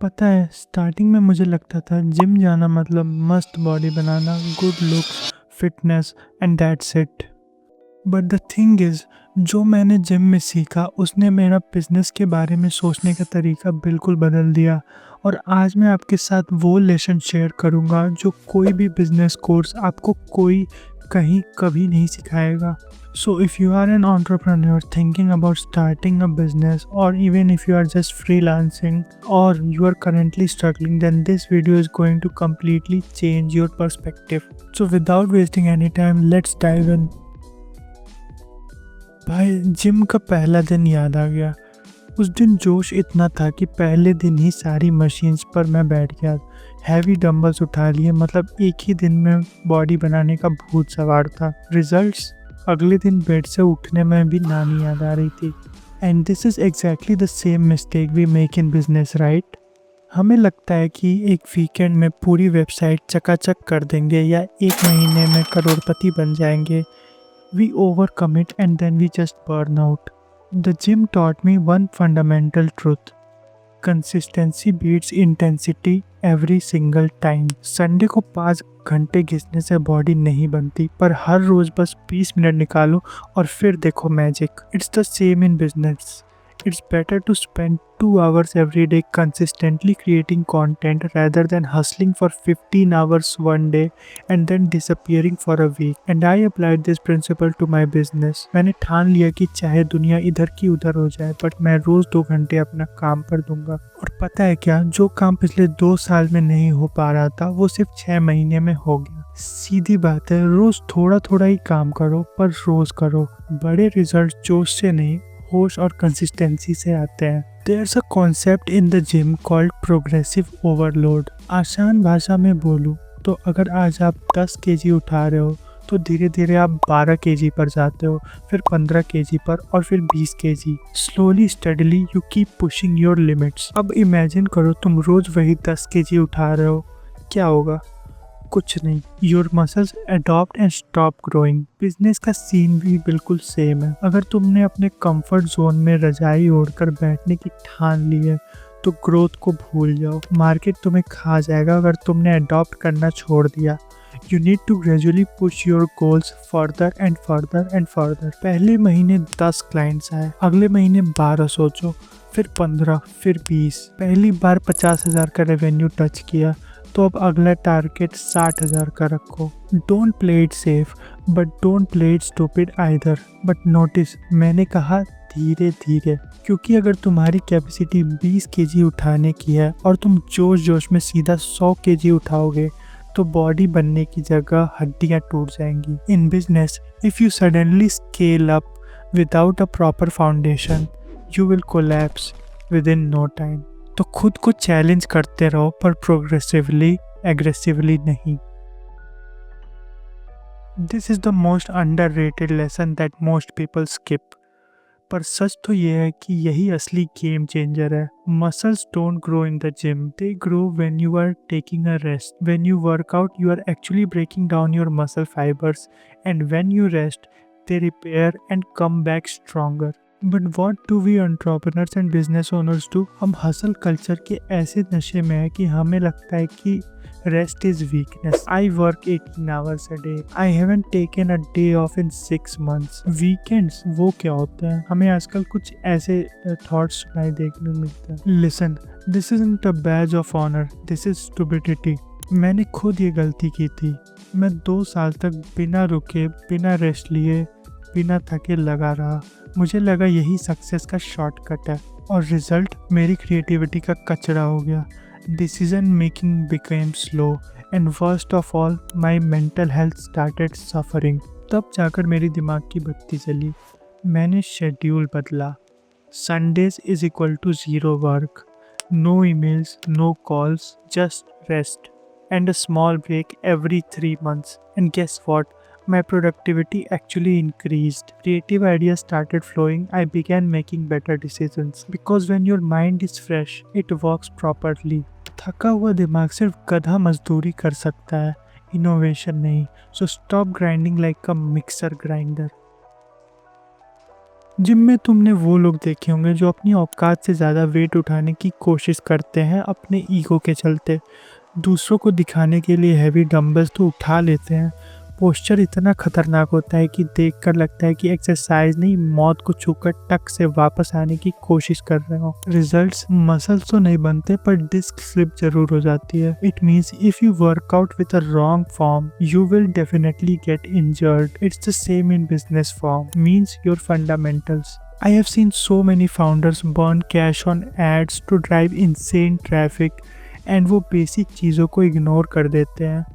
पता है स्टार्टिंग में मुझे लगता था जिम जाना मतलब मस्त body banana, good looks, fitness and that's it. But the thing is, जो मैंने जिम में सीखा उसने मेरा बिजनेस के बारे में सोचने का तरीका बिल्कुल बदल दिया। और आज मैं आपके साथ वो लेसन शेयर करूँगा जो कोई भी बिजनेस कोर्स आपको कोई कहीं कभी नहीं सिखाएगा। So if you are an entrepreneur thinking about starting a business, or even if you are just freelancing or you are currently struggling, then this video is going to completely change your perspective. So without wasting any time, let's dive in. भाई gym का पहला दिन याद आ गया। उस दिन जोश इतना था कि पहले दिन ही सारी मशीन्स पर मैं बैठ गया। हैवी डंबल्स उठा लिए, मतलब एक ही दिन में बॉडी बनाने का भूत सवार था। रिजल्ट्स अगले दिन बेड से उठने में भी नानी याद आ रही थी। And this is exactly the same mistake we make in business, right? हमें लगता है कि एक वीकेंड में पूरी वेबसाइट चकाचक कर देंगे या एक महीने में करोड़पति बन जाएंगे। We overcommit and then we just burn out. The gym taught me one fundamental truth. Consistency beats intensity every single time. Sunday को 5 घंटे घिसने से बॉडी नहीं बनती, पर हर रोज बस 20 मिनट निकालो और फिर देखो magic. It's the same in business. It's better to spend 2 hours every day consistently creating content rather than hustling for 15 hours one day and then disappearing for a week. And I applied this principle to my business. मैंने ठान लिया कि चाहे दुनिया इधर की उधर हो जाए, बट मैं रोज 2 घंटे अपना काम पर दूंगा। और पता है क्या, जो काम पिछले 2 साल में नहीं हो पा रहा था वो सिर्फ 6 महीने में हो गया। सीधी बात है, रोज थोड़ा थोड़ा ही काम करो, पर रोज करो। बड़े रिजल्ट जोश से नहीं, होश और कंसिस्टेंसी से आते हैं। There's a concept in the gym called progressive overload. आसान भाषा में बोलूँ तो अगर आज आप 10 केजी उठा रहे हो तो धीरे धीरे आप 12 केजी पर जाते हो, फिर 15 केजी पर और फिर 20 KG. Slowly steadily you keep pushing your limits. अब इमेजिन करो तुम रोज वही 10 केजी उठा रहे हो, क्या होगा? कुछ नहीं। Your muscles adopt and stop growing. Business का सीन भी बिल्कुल सेम है। अगर तुमने अपने कंफर्ट जोन में रजाई ओढ़कर बैठने की ठान ली है तो ग्रोथ को भूल जाओ। मार्केट तुम्हें खा जाएगा अगर तुमने अडॉप्ट करना छोड़ दिया। You need to gradually push your goals further and further and further. पहले महीने 10 क्लाइंट्स आए, अगले महीने 12 सोचो, फिर 15, फिर 20। पहली बार 50,000 का रेवेन्यू टच किया तो अब अगला टारगेट 60,000 का रखो। Don't play it safe but don't play it stupid either. But notice, मैंने कहा धीरे धीरे, क्योंकि अगर तुम्हारी कैपेसिटी 20 केजी उठाने की है और तुम जोश जोश में सीधा 100 केजी उठाओगे तो बॉडी बनने की जगह हड्डियां टूट जाएंगी। In business, if you suddenly scale up without a proper foundation, you will collapse within no time. तो खुद को चैलेंज करते रहो, पर प्रोग्रेसिवली, एग्रेसिवली नहीं। This is the most underrated lesson that most people skip. पर सच तो ये है कि यही असली गेम चेंजर है। Muscles don't grow in the gym, they grow when you are taking a rest. When you work out you are actually breaking down your muscle fibres, and when you rest they repair and come back stronger. But what do we entrepreneurs and business owners do? हम hustle culture के ऐसे नशे में है कि हमें लगता है कि rest is weakness. I work 18 hours a day, I haven't taken a day of in 6 months। Weekends वो क्या होता है? हमें आजकल कुछ ऐसे थॉट्स सुनाई देखने को मिलते हैं। Listen, this isn't a badge of honour, this is stupidity. मैंने खुद ये गलती की थी। मैं 2 साल तक बिना रुके, बिना रेस्ट लिए, बिना थके लगा रहा। मुझे लगा यही सक्सेस का शॉर्टकट है, और रिजल्ट मेरी क्रिएटिविटी का कचरा हो गया। Decision making became slow and worst of all my mental health started suffering. तब जाकर मेरी दिमाग की बत्ती जली। मैंने शेड्यूल बदला। Sundays is equal to 0 work, no emails, no calls, just rest, and a small break every 3 months. And guess what? My productivity actually increased. Creative ideas started flowing. I began making better decisions. Because when your mind is fresh, it works properly. थका हुआ दिमाग सिर्फ गधा मजदूरी कर सकता है, innovation नहीं। So stop grinding like a mixer grinder. Gym में तुमने वो लोग देखे होंगे जो अपनी औकात से ज़्यादा वेट उठाने की कोशिश करते हैं अपने ईगो के चलते। दूसरों को दिखाने के लिए हैवी डंबल्स तो उठा लेते हैं। पोस्चर इतना खतरनाक होता है कि देखकर लगता है कि एक्सरसाइज नहीं, मौत को छूकर टक से वापस आने की कोशिश कर रहे हो। रिजल्ट्स मसल्स तो नहीं बनते पर डिस्क स्लिप जरूर हो जाती है। It means if you workout with a wrong form you will definitely get injured. It's the same in business form, means your fundamentals. I have seen so many founders burn cash on ads to drive insane traffic and वो basic चीज़ों को ignore कर देते हैं।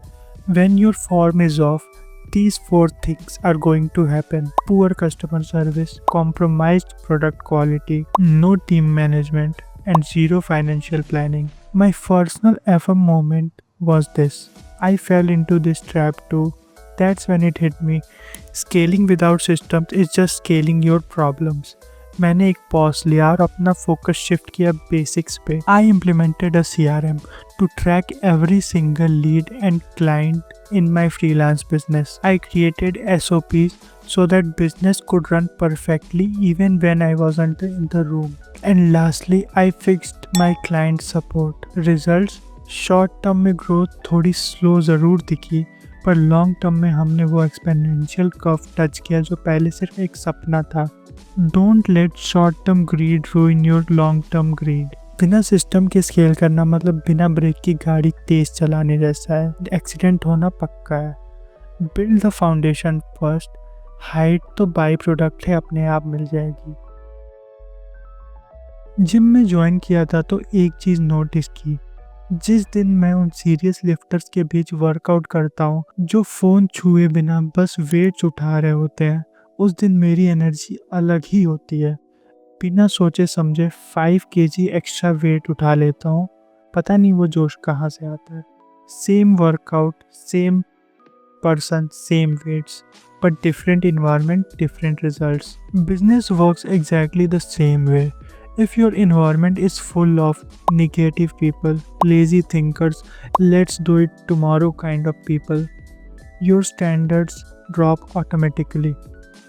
When your form is off, these four things are going to happen: poor customer service, compromised product quality, no team management, and zero financial planning. My personal FM moment was this. I fell into this trap too. That's when it hit me. Scaling without systems is just scaling your problems. मैंने एक pause लिया और अपना focus shift किया basics पे। I implemented a CRM to track every single lead and client in my freelance business. I created SOPs so that business could run perfectly even when I wasn't in the room. And lastly, I fixed my client support. Results: short term में growth थोड़ी slow ज़रूर दिखी पर long term में हमने वो एक्सपेनेंशियल curve touch किया जो पहले सिर्फ एक सपना था। Don't let short term greed ruin your long term greed. बिना सिस्टम के स्केल करना मतलब बिना ब्रेक की गाड़ी तेज चलाने जैसा है। एक्सीडेंट होना पक्का है। Build the foundation first. Height तो बाई प्रोडक्ट है, अपने आप मिल जाएगी। जिम में ज्वाइन किया था तो एक चीज़ नोटिस की, जिस दिन मैं उन सीरियस लिफ्टर्स के बीच वर्कआउट करता हूँ जो फ़ोन छुए बिना बस वेट्स उठा रहे होते हैं, उस दिन मेरी एनर्जी अलग ही होती है। बिना सोचे समझे 5 kg एक्स्ट्रा वेट उठा लेता हूँ। पता नहीं वो जोश कहाँ से आता है। Same workout, same person, same weights, but different environment, different results. Business works exactly the same way. If your environment is full of negative people, lazy thinkers, let's do it tomorrow kind of people, your standards drop automatically.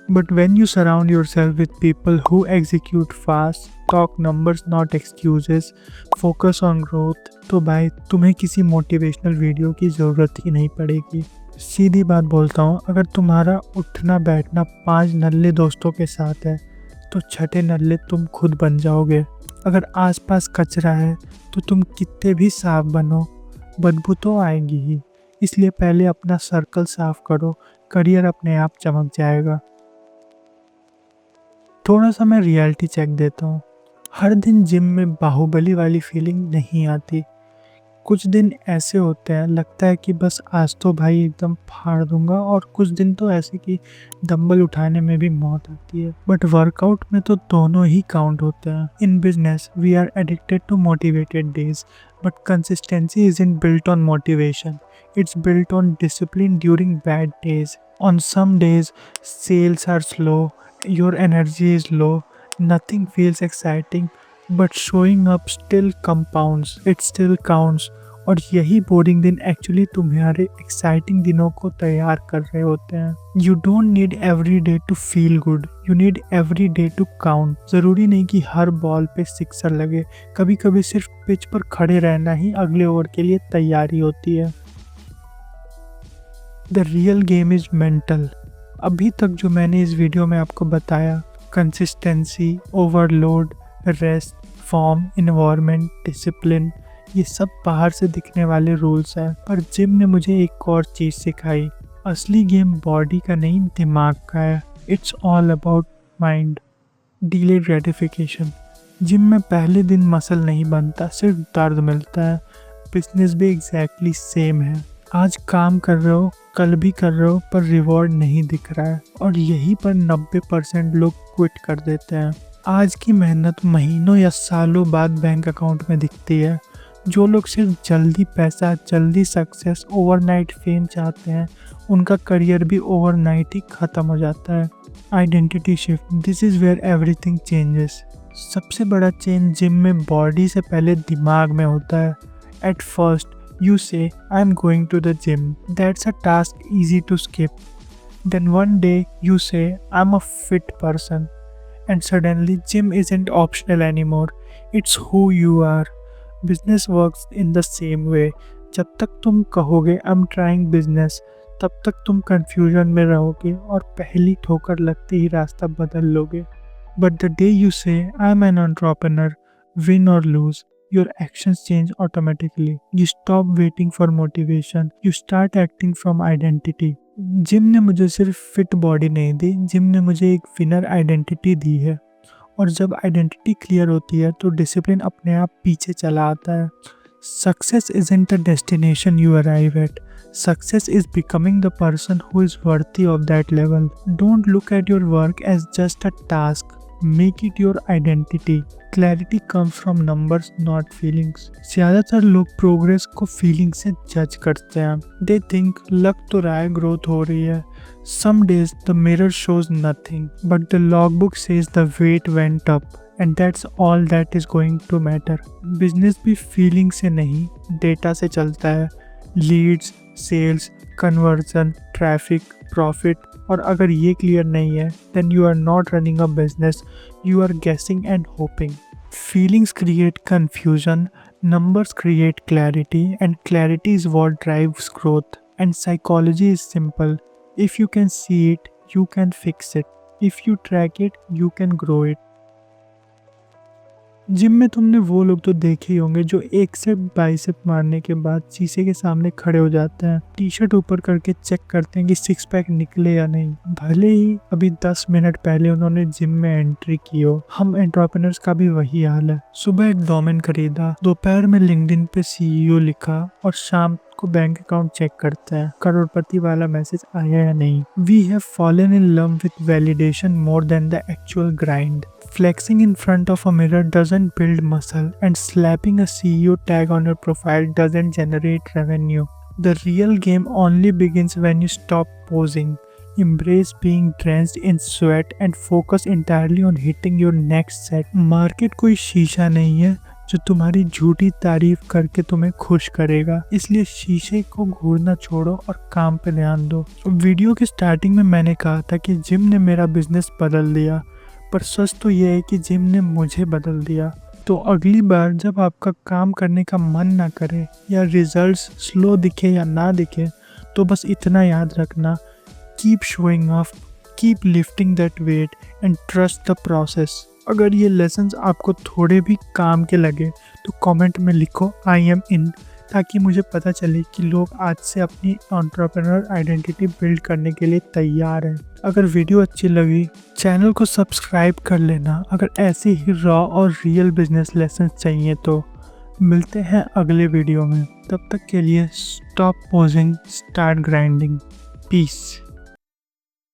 But when you surround yourself with people who execute fast, talk numbers not excuses, focus on growth, तो भाई तुम्हें किसी motivational video की ज़रूरत ही नहीं पड़ेगी। सीधी बात बोलता हूँ, अगर तुम्हारा उठना बैठना 5 नल्ले दोस्तों के साथ है तो छठे नल्ले तुम खुद बन जाओगे। अगर आसपास कचरा है तो तुम कितने भी साफ बनो, बदबू तो आएगी ही। इसलिए पहले अपना सर्कल साफ करो, करियर अपने आप चमक जाएगा। थोड़ा सा मैं रियलिटी चेक देता हूँ। हर दिन जिम में बाहुबली वाली फीलिंग नहीं आती। कुछ दिन ऐसे होते हैं लगता है कि बस आज तो भाई एकदम फाड़ दूंगा, और कुछ दिन तो ऐसे कि डंबल उठाने में भी मौत आती है। बट वर्कआउट में तो दोनों ही काउंट होते हैं। In business we are addicted to motivated days, but consistency isn't built on motivation, it's built on discipline during bad days. On some days sales are slow, your energy is low, nothing feels exciting, but showing up still compounds, it still counts। और यही boring दिन actually तुम्हारे exciting दिनों को तैयार कर रहे होते हैं। You don't need every day to feel good, you need every day to count. ज़रूरी नहीं कि हर बॉल पे सिक्सर लगे, कभी कभी सिर्फ पिच पर खड़े रहना ही अगले ओवर के लिए तैयारी होती है। The real game is mental. अभी तक जो मैंने इस वीडियो में आपको बताया, consistency, overload, rest, form, environment, discipline, ये सब बाहर से दिखने वाले रूल्स हैं, पर जिम ने मुझे एक और चीज़ सिखाई। असली गेम बॉडी का नहीं, दिमाग का है। It's all about mind. Delayed gratification. Gym में पहले दिन मसल नहीं बनता, सिर्फ दर्द मिलता है। बिजनेस भी एग्जैक्टली सेम है। आज काम कर रहे हो, कल भी कर रहे हो, पर रिवॉर्ड नहीं दिख रहा है, और यहीं पर 90% लोग क्विट कर देते हैं। आज की मेहनत महीनों या सालों बाद बैंक अकाउंट में दिखती है। जो लोग सिर्फ जल्दी पैसा, जल्दी सक्सेस, ओवरनाइट फेम चाहते हैं, उनका करियर भी ओवरनाइट ही ख़त्म हो जाता है। Identity shift, this is where everything changes. सबसे बड़ा चेंज जिम में बॉडी से पहले दिमाग में होता है। At first you say, I'm going to the gym. That's a task easy to skip. Then one day you say, I'm a fit person. and suddenly gym isn't optional anymore. It's who you are. Business works in the same way. जब तक तुम कहोगे I'm trying business, तब तक तुम confusion में रहोगे और पहली ठोकर लगते ही रास्ता बदल लोगे. But the day you say I'm an entrepreneur, win or lose, your actions change automatically. You stop waiting for motivation. You start acting from identity. Gym ने मुझे सिर्फ फिट बॉडी नहीं दी, जिम ने मुझे एक विनर आइडेंटिटी दी है. और जब आइडेंटिटी क्लियर होती है तो डिसिप्लिन अपने आप पीछे चला आता है. Success isn't a destination you arrive at. Success is becoming the person who is worthy of that level. Don't look at your work as just a task. Make it your identity. Clarity comes from numbers, not feelings. ज़्यादातर लोग progress को feeling से जज करते हैं. They think लग तो रहा है ग्रोथ हो रही है. Some days the mirror shows nothing, but the logbook says the weight went up. And that's all that is going to matter. Business भी फीलिंग से नहीं, डेटा से चलता है. Leads, sales, conversion, traffic, profit. और अगर ये क्लियर नहीं है then you are not running a business, you are guessing and hoping. Feelings create confusion, numbers create clarity, and clarity is what drives growth. And psychology is simple. If you can see it, you can fix it. If you track it, you can grow it. Gym में तुमने वो लोग तो देखे ही होंगे जो एक set bicep मारने के बाद शीशे के सामने खड़े हो जाते हैं, टी शर्ट ऊपर करके चेक करते हैं कि सिक्स पैक निकले या नहीं, भले ही अभी 10 मिनट पहले उन्होंने जिम में एंट्री की हो. हम एंटरप्रेन्योर्स का भी वही हाल है. सुबह एक डोमेन खरीदा, दोपहर में लिंक्डइन पे सीईओ लिखा और शाम को बैंक अकाउंट चेक करते हैं करोड़पति वाला मैसेज आया या नहीं. We have fallen in love with validation more than the actual grind. Flexing in front of a mirror doesn't build muscle, and slapping a CEO tag on your profile doesn't generate revenue. The real game only begins when you stop posing. Embrace being drenched in sweat and focus entirely on hitting your next set. Market कोई शीशा नहीं है जो तुम्हारी झूठी तारीफ करके तुम्हें खुश करेगा, इसलिए शीशे को घूरना छोड़ो और काम पे ध्यान दो. वीडियो की स्टार्टिंग में मैंने कहा था कि जिम ने मेरा बिजनेस बदल दिया, पर सच तो यह है कि जिम ने मुझे बदल दिया. तो अगली बार जब आपका काम करने का मन ना करे या रिजल्ट्स स्लो दिखे या ना दिखे, तो बस इतना याद रखना, keep showing up, keep lifting that weight and trust the process. अगर ये लेसन्स आपको थोड़े भी काम के लगे तो कमेंट में लिखो आई एम इन, ताकि मुझे पता चले कि लोग आज से अपनी एंटरप्रेन्योर आइडेंटिटी बिल्ड करने के लिए तैयार हैं. अगर वीडियो अच्छी लगी चैनल को सब्सक्राइब कर लेना. अगर ऐसे ही रॉ और रियल बिजनेस लेसन चाहिए तो मिलते हैं अगले वीडियो में. तब तक के लिए stop posing, start grinding. Piece.